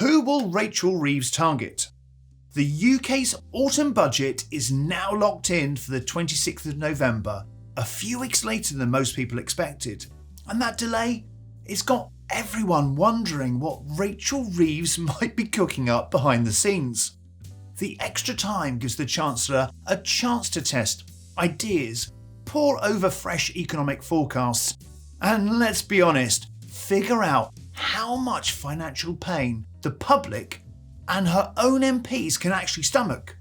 Who will Rachel Reeves target? The UK's autumn budget is now locked in for the 26th of November, a few weeks later than most people expected. And that delay, it's got everyone wondering what Rachel Reeves might be cooking up behind the scenes. The extra time gives the Chancellor a chance to test ideas, pore over fresh economic forecasts, and let's be honest, figure out how much financial pain the public and her own MPs can actually stomach.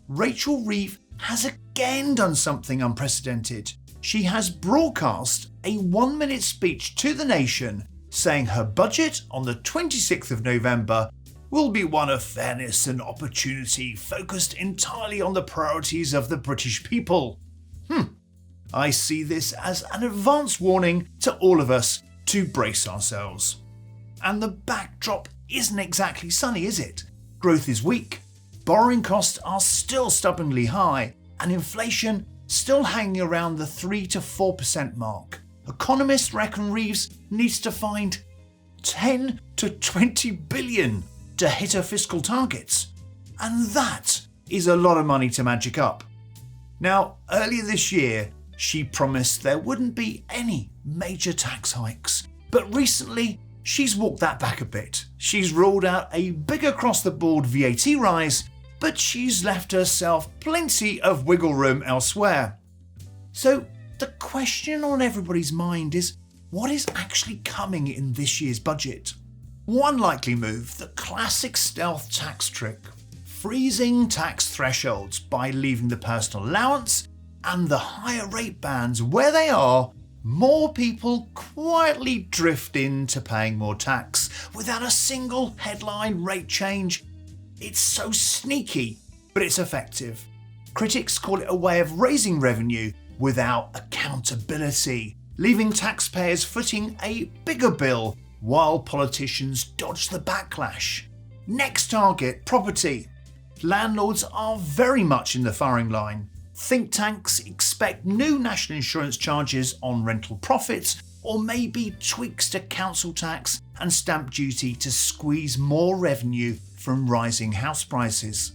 Rachel Reeves has again done something unprecedented. She has broadcast a 1-minute speech to the nation saying her budget on the 26th of November will be one of fairness and opportunity, focused entirely on the priorities of the British people. I see this as an advance warning to all of us to brace ourselves. And the backdrop isn't exactly sunny, is it? Growth is weak, borrowing costs are still stubbornly high, and inflation still hanging around the 3 to 4% mark. Economists reckon Reeves needs to find 10 to 20 billion to hit her fiscal targets. And that is a lot of money to magic up. Now, earlier this year, she promised there wouldn't be any major tax hikes, but recently she's walked that back a bit. She's ruled out a big across-the-board VAT rise, but she's left herself plenty of wiggle room elsewhere. So the question on everybody's mind is, what is actually coming in this year's budget? One likely move, the classic stealth tax trick, freezing tax thresholds by leaving the personal allowance and the higher rate bands where they are. More people quietly drift into paying more tax without a single headline rate change. It's so sneaky, but it's effective. Critics call it a way of raising revenue without accountability, leaving taxpayers footing a bigger bill while politicians dodge the backlash. Next target, property. Landlords are very much in the firing line. Think tanks expect new national insurance charges on rental profits, or maybe tweaks to council tax and stamp duty to squeeze more revenue from rising house prices.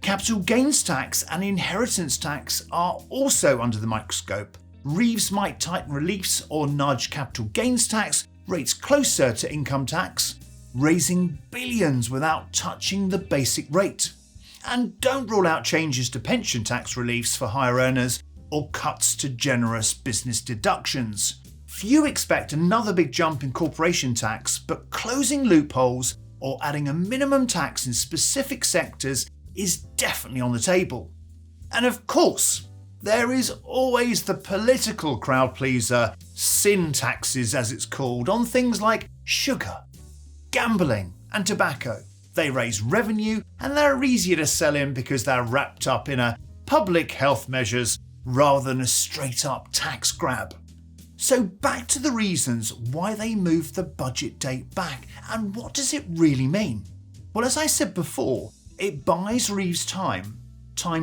Capital gains tax and inheritance tax are also under the microscope. Reeves might tighten reliefs or nudge capital gains tax rates closer to income tax, raising billions without touching the basic rate. And don't rule out changes to pension tax reliefs for higher earners or cuts to generous business deductions. Few expect another big jump in corporation tax, but closing loopholes or adding a minimum tax in specific sectors is definitely on the table. And of course, there is always the political crowd pleaser, sin taxes as it's called, on things like sugar, gambling and tobacco. They raise revenue and they're easier to sell in because they're wrapped up in a public health measures rather than a straight up tax grab. So back to the reasons why they moved the budget date back, and what does it really mean? Well, as I said before, it buys Reeves time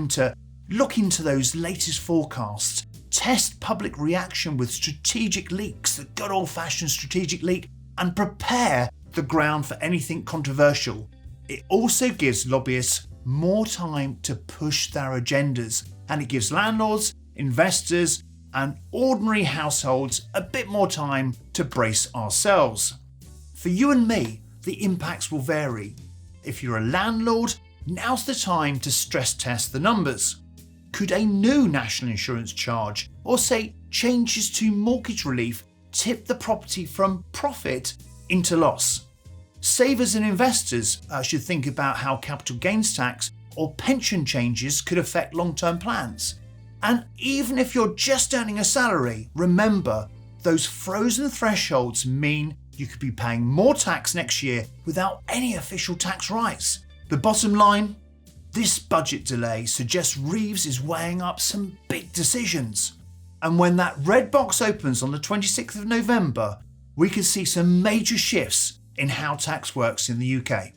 to look into those latest forecasts, test public reaction with strategic leaks, the good old-fashioned strategic leak, and prepare the ground for anything controversial. It also gives lobbyists more time to push their agendas, and it gives landlords, investors, and ordinary households a bit more time to brace ourselves. For you and me, the impacts will vary. If you're a landlord, now's the time to stress test the numbers. Could a new national insurance charge, or say changes to mortgage relief, tip the property from profit into loss? Savers and investors should think about how capital gains tax or pension changes could affect long-term plans. And even if you're just earning a salary, remember, those frozen thresholds mean you could be paying more tax next year without any official tax rise. The bottom line, this budget delay suggests Reeves is weighing up some big decisions. And when that red box opens on the 26th of November, we could see some major shifts in how tax works in the UK.